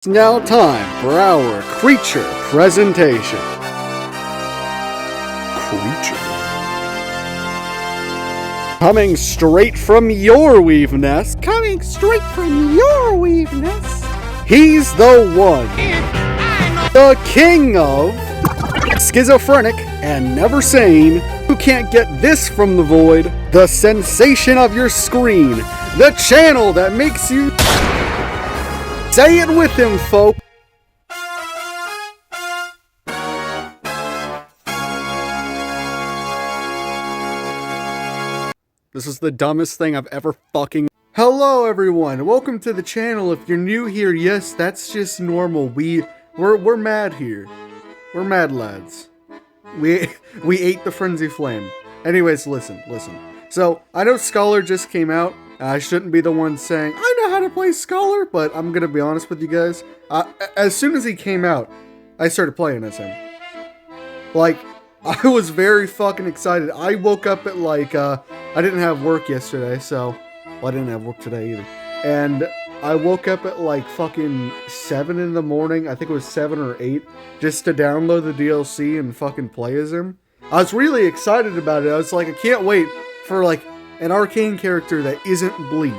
It's now time for our creature presentation. Creature. Coming straight from your weave nest. Coming straight from your weave nest. He's the one. The king of schizophrenic and never sane. Who can't get this from the void? The sensation of your screen. The channel that makes you... Say it with him, folk. This is the dumbest thing I've ever fucking... Hello, everyone. Welcome to the channel. If you're new here, yes, that's just normal. We're mad here. We're mad lads. We ate the frenzy flame. Anyways, listen. So, I know Scholar just came out. I shouldn't be the one saying, I know how to play Scholar, but I'm gonna be honest with you guys. As soon as he came out, I started playing as him. Like, I was very fucking excited. I woke up at like, I didn't have work yesterday, so... Well, I didn't have work today either. And I woke up at like fucking 7 in the morning, I think it was 7 or 8, just to download the DLC and fucking play as him. I was really excited about it. I was like, I can't wait for like an arcane character that isn't Bleed.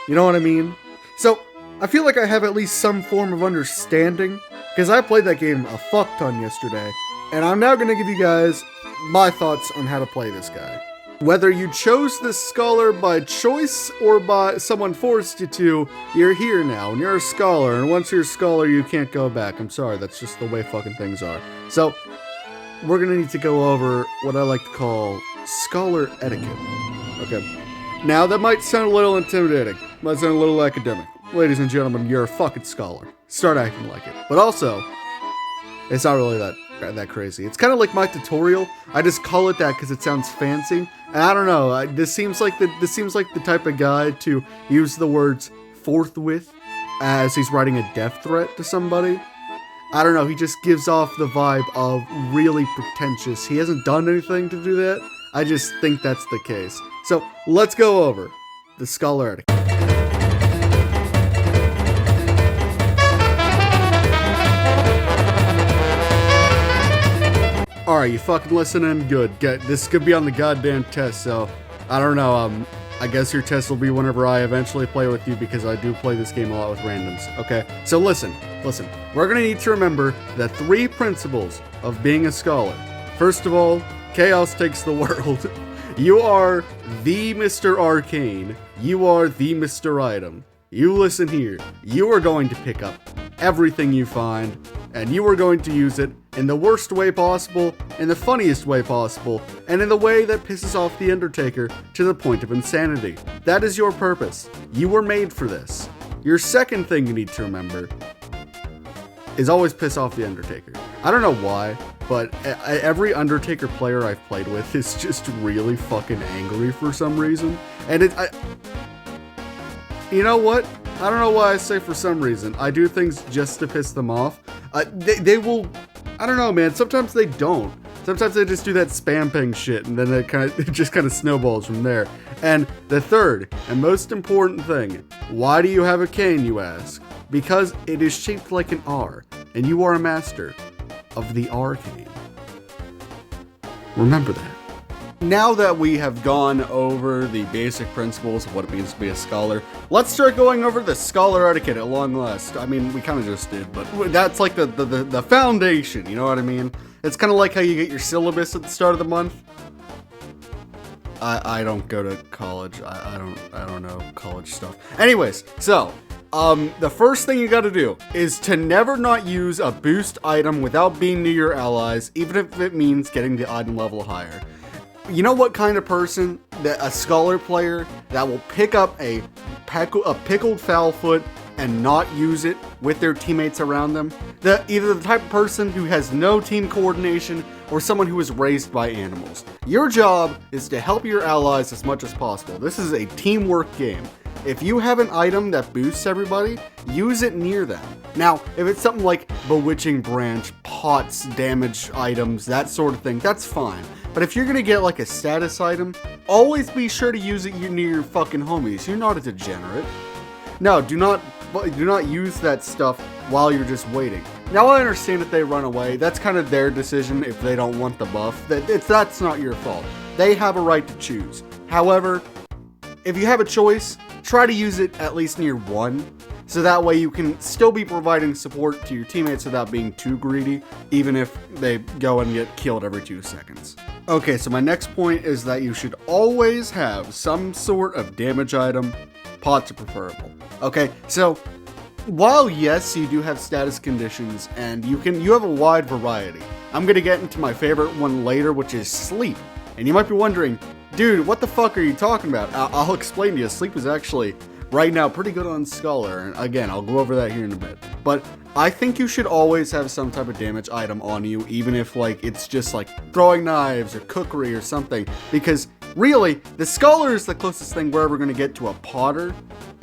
You know what I mean? So, I feel like I have at least some form of understanding, because I played that game a fuck ton yesterday, and I'm now going to give you guys my thoughts on how to play this guy. Whether you chose this Scholar by choice or by someone forced you to, you're here now, and you're a Scholar, and once you're a Scholar, you can't go back. I'm sorry, that's just the way fucking things are. So, we're going to need to go over what I like to call Scholar etiquette. Okay. Now, that might sound a little intimidating. Might sound a little academic. Ladies and gentlemen, you're a fucking Scholar. Start acting like it. But also, it's not really that crazy. It's kind of like my tutorial. I just call it that because it sounds fancy. And I don't know. This seems like the type of guy to use the words forthwith as he's writing a death threat to somebody. I don't know. He just gives off the vibe of really pretentious. He hasn't done anything to do that. I just think that's the case. So, let's go over the Scholar etiquette. Alright, you fucking listening? Good. This could be on the goddamn test, so I don't know. I guess your test will be whenever I eventually play with you, because I do play this game a lot with randoms. Okay? So listen. We're gonna need to remember the 3 principles of being a Scholar. First of all, chaos takes the world. You are the Mr. Arcane. You are the Mr. Item. You listen here. You are going to pick up everything you find, and you are going to use it in the worst way possible, in the funniest way possible, and in the way that pisses off the Undertaker to the point of insanity. That is your purpose. You were made for this. Your second thing you need to remember is always piss off the Undertaker. I don't know why, but every Undertaker player I've played with is just really fucking angry for some reason. And you know what? I don't know why I say for some reason. I do things just to piss them off. They will... I don't know, man. Sometimes they don't. Sometimes they just do that spam ping shit, and then it just kind of snowballs from there. And the third and most important thing, why do you have a cane, you ask? Because it is shaped like an R, and you are a master of the arcane. Remember that. Now that we have gone over the basic principles of what it means to be a Scholar, let's start going over the Scholar etiquette at long last. I mean, we kind of just did, but that's like the foundation, you know what I mean? It's kind of like how you get your syllabus at the start of the month. I don't go to college. I don't know college stuff. Anyways, so the first thing you gotta do is to never not use a boost item without being near your allies, even if it means getting the item level higher. You know what kind of person, a Scholar player, that will pick up a pickled Foulfoot and not use it with their teammates around them? Either the type of person who has no team coordination or someone who is raised by animals. Your job is to help your allies as much as possible. This is a teamwork game. If you have an item that boosts everybody, use it near them. Now, if it's something like Bewitching Branch, Pots, damage items, that sort of thing, that's fine. But if you're gonna get like a status item, always be sure to use it near your fucking homies. You're not a degenerate. No, do not use that stuff while you're just waiting. Now I understand if they run away, that's kind of their decision if they don't want the buff. That's not your fault. They have a right to choose. However, if you have a choice, try to use it at least near 1, so that way you can still be providing support to your teammates without being too greedy, even if they go and get killed every 2 seconds. Okay, so my next point is that you should always have some sort of damage item. Pots are preferable. Okay, so while yes, you do have status conditions and you have a wide variety. I'm gonna get into my favorite one later, which is sleep. And you might be wondering, dude, what the fuck are you talking about? I'll explain to you. Sleep is actually right now pretty good on Scholar, and again, I'll go over that here in a bit. But I think you should always have some type of damage item on you, even if like it's just like throwing knives or cookery or something, because really, the Scholar is the closest thing we're ever going to get to a potter,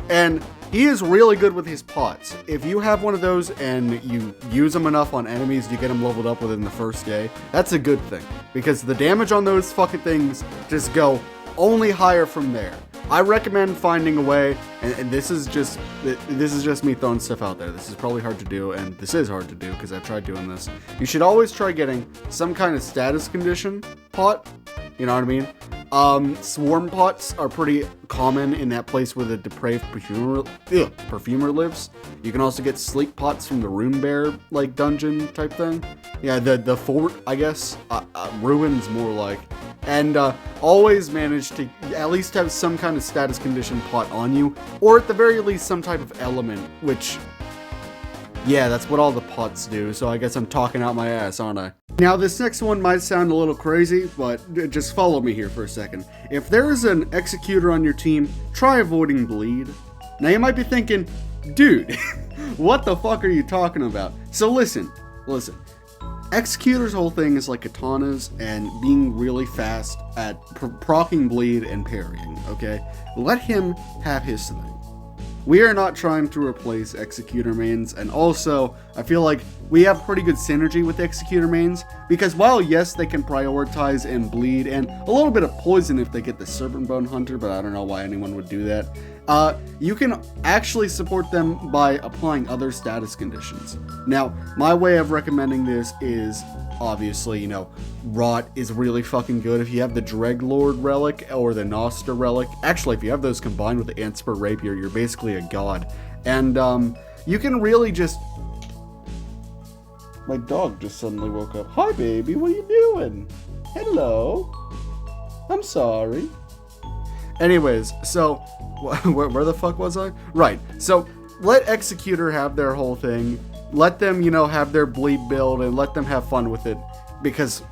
and he is really good with his pots. If you have one of those and you use them enough on enemies, you get them leveled up within the first day, that's a good thing, because the damage on those fucking things just go only higher from there. I recommend finding a way, and this is just me throwing stuff out there. This is probably hard to do, and this is hard to do because I've tried doing this. You should always try getting some kind of status condition pot. You know what I mean? Swarm pots are pretty common in that place where the depraved perfumer lives. You can also get sleep pots from the Rune Bear like dungeon type thing. Yeah, the fort, I guess. Ruins more like. And always manage to at least have some kind of status condition pot on you, or at the very least some type of element, which, yeah, that's what all the pots do, so I guess I'm talking out my ass, aren't I? Now, this next one might sound a little crazy, but just follow me here for a second. If there is an Executor on your team, try avoiding bleed. Now, you might be thinking, dude, what the fuck are you talking about? So listen. Executor's whole thing is like katanas and being really fast at proccing bleed and parrying, okay? Let him have his thing. We are not trying to replace Executor mains, and also, I feel like we have pretty good synergy with Executor mains, because while yes, they can prioritize and bleed, and a little bit of poison if they get the Serpent Bone Hunter, but I don't know why anyone would do that, you can actually support them by applying other status conditions. Now, my way of recommending this is, obviously, you know, Rot is really fucking good if you have the Dreglord Relic or the Noster Relic. Actually, if you have those combined with the Antspur Rapier, you're basically a god. And, you can really just... My dog just suddenly woke up. Hi, baby, what are you doing? Hello. I'm sorry. Anyways, so, where the fuck was I? Right, so, let Executor have their whole thing. Let them, you know, have their bleed build and let them have fun with it, because,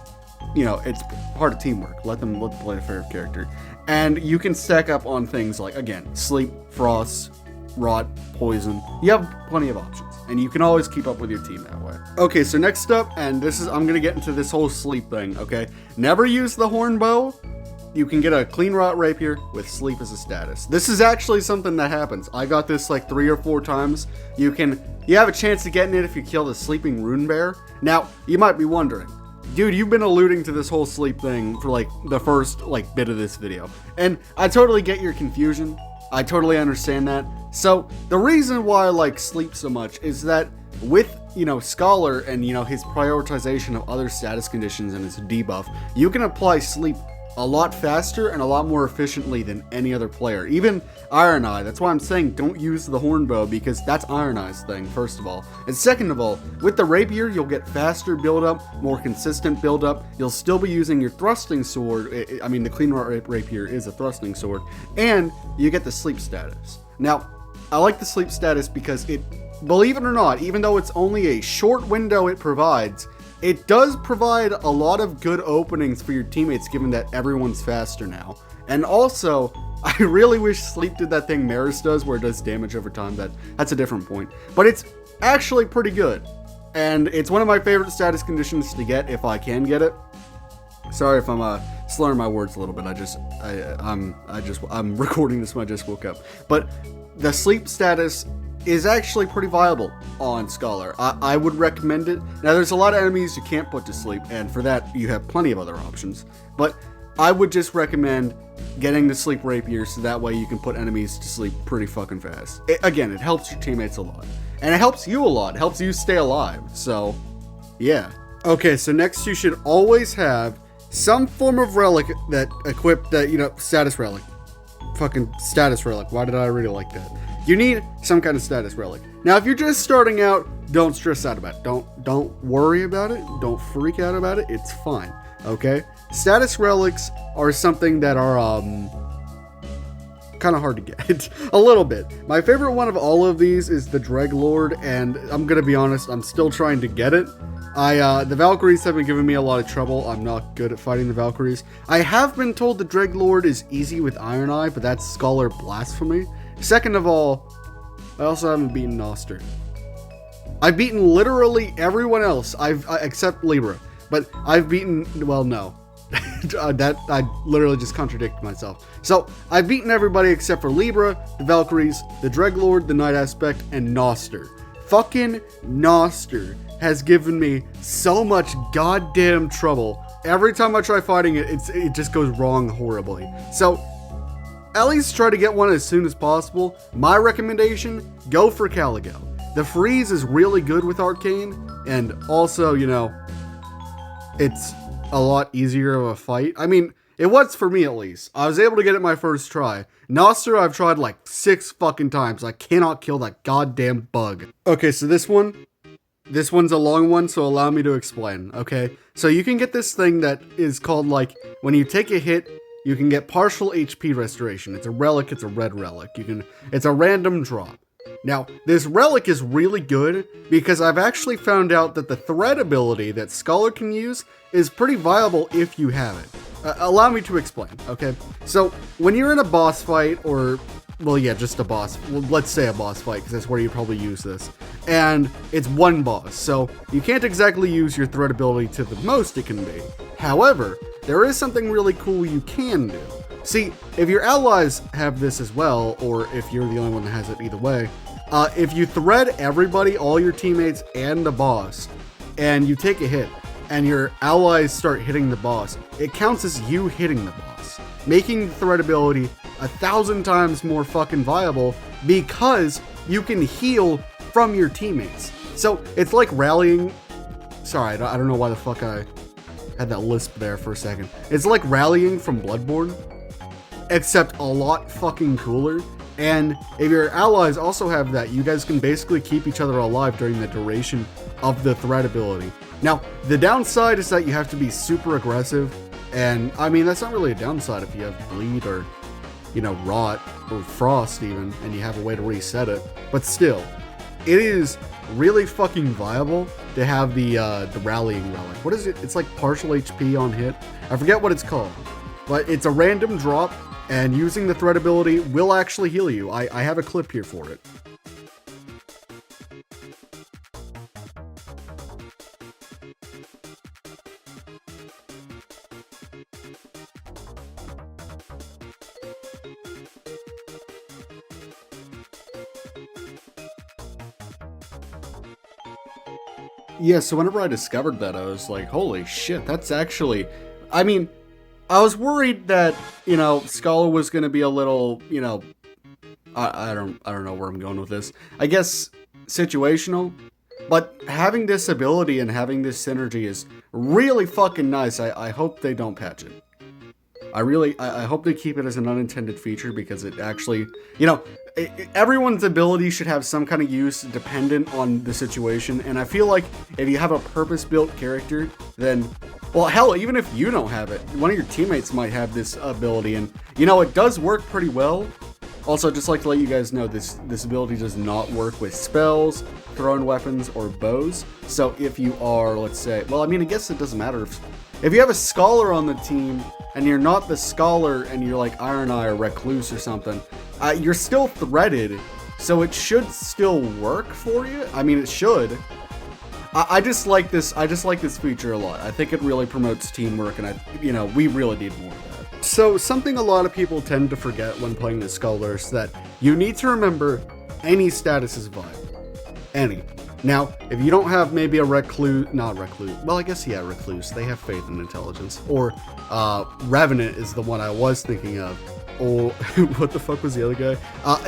you know, it's part of teamwork. Let them play a fair character. And you can stack up on things like, again, sleep, frost, rot, poison. You have plenty of options, and you can always keep up with your team that way. Okay, so next up, and I'm gonna get into this whole sleep thing, okay? Never use the horn bow. You can get a clean rot rapier with sleep as a status. This is actually something that happens. I got this like 3 or 4 times. You have a chance of getting it if you kill the sleeping Rune Bear. Now, you might be wondering, dude, you've been alluding to this whole sleep thing for like the first like bit of this video. And I totally get your confusion. I totally understand that. So the reason why I like sleep so much is that with, you know, Scholar and, you know, his prioritization of other status conditions and his debuff, you can apply sleep a lot faster and a lot more efficiently than any other player. Even Iron Eye. That's why I'm saying don't use the horn bow, because that's Iron Eye's thing, first of all. And second of all, with the rapier, you'll get faster build-up, more consistent build-up. You'll still be using your thrusting sword. I mean, the clean rapier is a thrusting sword. And you get the sleep status. Now, I like the sleep status because it, believe it or not, even though it's only a short window it provides, it does provide a lot of good openings for your teammates, given that everyone's faster now. And also, I really wish Sleep did that thing Maris does, where it does damage over time. That's a different point. But it's actually pretty good. And it's one of my favorite status conditions to get if I can get it. Sorry if I'm slurring my words a little bit. I'm recording this when I just woke up. But the Sleep status is actually pretty viable on Scholar. I would recommend it. Now, there's a lot of enemies you can't put to sleep, and for that, you have plenty of other options. But I would just recommend getting the Sleep Rapier, so that way you can put enemies to sleep pretty fucking fast. Again, it helps your teammates a lot. And it helps you a lot. It helps you stay alive. So, yeah. Okay, so next you should always have some form of relic that equipped that, status relic. Fucking status relic. Why did I really like that? You need some kind of status relic. Now, if you're just starting out, don't stress out about it. Don't worry about it. Don't freak out about it. It's fine. Okay? Status relics are something that are kind of hard to get. A little bit. My favorite one of all of these is the Dreglord, and I'm gonna be honest, I'm still trying to get it. The Valkyries have been giving me a lot of trouble. I'm not good at fighting the Valkyries. I have been told the Dreglord is easy with Iron Eye, but that's scholar blasphemy. Second of all, I also haven't beaten Noster. I've beaten literally everyone else, except Libra. But I've beaten, well, no. I literally just contradicted myself. So, I've beaten everybody except for Libra, the Valkyries, the Dreglord, the Night Aspect, and Noster. Fucking Noster has given me so much goddamn trouble. Every time I try fighting it, it just goes wrong horribly. So, at least try to get one as soon as possible. My recommendation, go for Caligo. The freeze is really good with Arcane, and also, it's a lot easier of a fight. I mean, it was for me at least. I was able to get it my first try. Noster, I've tried like 6 fucking times. I cannot kill that goddamn bug. Okay, so this one's a long one, so allow me to explain, okay? So you can get this thing that is called, like, when you take a hit, you can get partial HP restoration. It's a relic, it's a red relic. It's a random drop. Now, this relic is really good because I've actually found out that the thread ability that Scholar can use is pretty viable if you have it. Allow me to explain, okay? So, when you're in a boss fight, or, well, yeah, just a boss, well, let's say a boss fight, because that's where you probably use this, and it's one boss, so you can't exactly use your thread ability to the most it can be. However, there is something really cool you can do. See, if your allies have this as well, or if you're the only one that has it either way, if you thread everybody, all your teammates, and the boss, and you take a hit, and your allies start hitting the boss, it counts as you hitting the boss, making the thread ability 1,000 times more fucking viable because you can heal from your teammates. So it's like rallying. Sorry, I don't know why the fuck I had that lisp there for a second. It's like rallying from Bloodborne, except a lot fucking cooler. And if your allies also have that, you guys can basically keep each other alive during the duration of the thread ability. Now, the downside is that you have to be super aggressive, and I mean, that's not really a downside if you have Bleed or, Rot or Frost even, and you have a way to reset it. But still, it is really fucking viable to have the rallying relic. What is it? It's like partial HP on hit. I forget what it's called, but it's a random drop, and using the thread ability will actually heal you. I have a clip here for it. Yeah, so whenever I discovered that, I was like, holy shit, that's actually... I mean, I was worried that, Scholar was going to be a little, I don't know where I'm going with this. I guess situational, but having this ability and having this synergy is really fucking nice. I hope they don't patch it. I hope they keep it as an unintended feature because it actually, everyone's ability should have some kind of use dependent on the situation. And I feel like if you have a purpose-built character, then, well, hell, even if you don't have it, one of your teammates might have this ability. And, it does work pretty well. Also, just like to let you guys know, this ability does not work with spells, thrown weapons, or bows. So if you are, let's say, well, I mean, I guess it doesn't matter if you have a Scholar on the team and you're not the Scholar and you're like Iron Eye or Recluse or something, you're still threaded, so it should still work for you. I mean, it should. I just like this feature a lot. I think it really promotes teamwork, and we really need more of that. So something a lot of people tend to forget when playing the Scholar is that you need to remember any status is viable. Any. Now, if you don't have maybe a Recluse, well, I guess, yeah, Recluse, they have faith in intelligence, or Revenant is the one I was thinking of. or what the fuck was the other guy?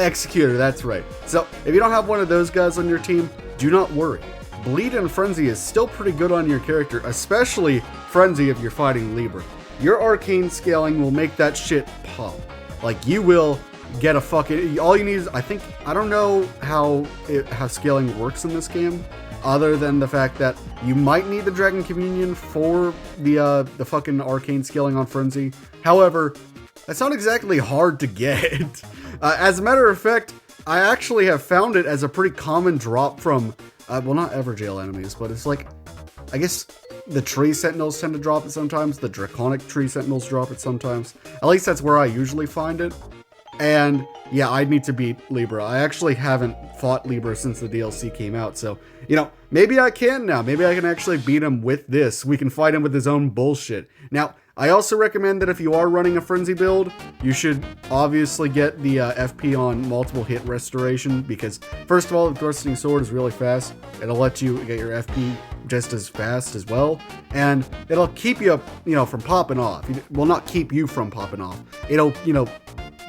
Executor, that's right. So if you don't have one of those guys on your team, do not worry. Bleed and Frenzy is still pretty good on your character, especially Frenzy if you're fighting Libra. Your arcane scaling will make that shit pop. Like, you will get a fucking... All you need is... I don't know how scaling works in this game, other than the fact that you might need the Dragon Communion for the fucking arcane scaling on Frenzy. However, that's not exactly hard to get. As a matter of fact, I actually have found it as a pretty common drop from... well, not Everjail enemies, but it's like... I guess the Tree Sentinels tend to drop it sometimes. The Draconic Tree Sentinels drop it sometimes. At least that's where I usually find it. And yeah, I need to beat Libra. I actually haven't fought Libra since the DLC came out. So, you know, maybe I can now. Maybe I can actually beat him with this. We can fight him with his own bullshit. Now, I also recommend that if you are running a Frenzy build, you should obviously get the FP on multiple hit restoration, because first of all, the thrusting sword is really fast. It'll let you get your FP just as fast as well, and it'll keep you, from popping off. It will not keep you from popping off. It'll,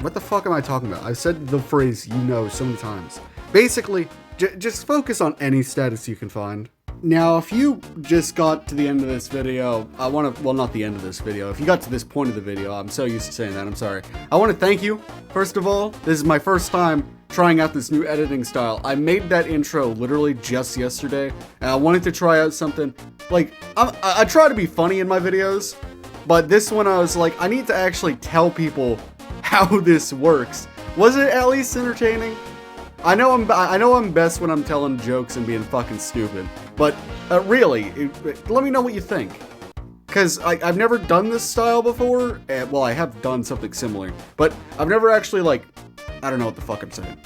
what the fuck am I talking about? I've said the phrase so many times. Basically, just focus on any status you can find. Now, if you just got to the end of this video, well, not the end of this video. If you got to this point of the video, I'm so used to saying that, I'm sorry. I want to thank you, first of all. This is my first time trying out this new editing style. I made that intro literally just yesterday, and I wanted to try out something, like, I try to be funny in my videos, but this one I was like, I need to actually tell people how this works. Was it at least entertaining? I know I'm best when I'm telling jokes and being fucking stupid, but really, let me know what you think. Because I've never done this style before. Well, I have done something similar, but I've never actually, like, I don't know what the fuck I'm saying.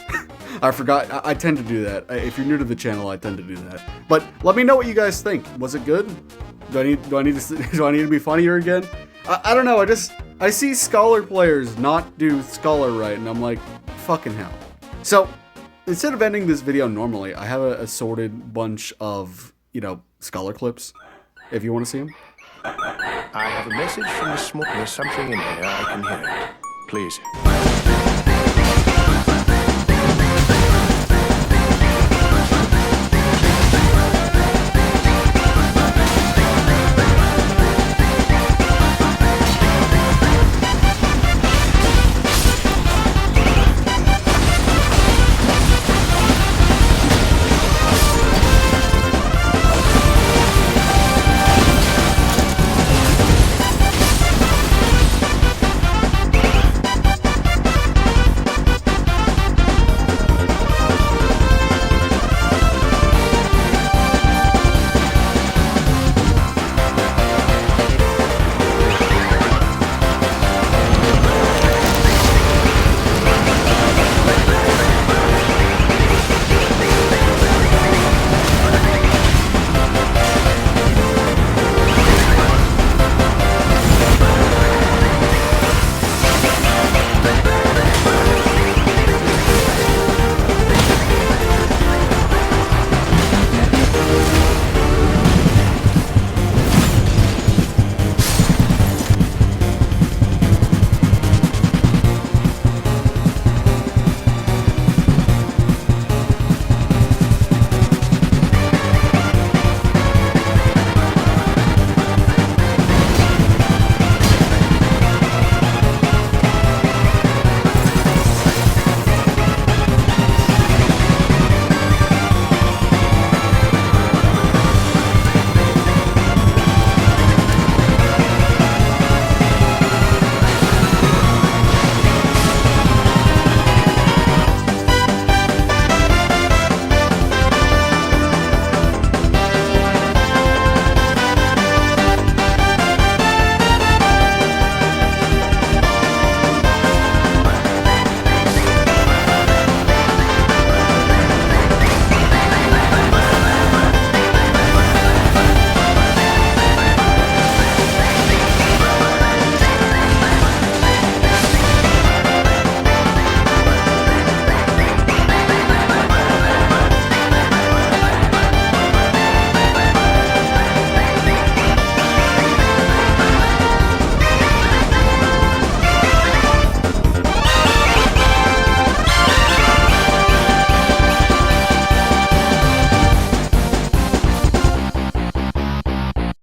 I forgot. I tend to do that. If you're new to the channel, I tend to do that. But let me know what you guys think. Was it good? Do I need to be funnier again? I don't know. I see Scholar players not do Scholar right, and I'm like, fucking hell. So, instead of ending this video normally, I have a assorted bunch of, Scholar clips, if you want to see them. I have a message from the smoke. There's something in here. I can hear it. Please.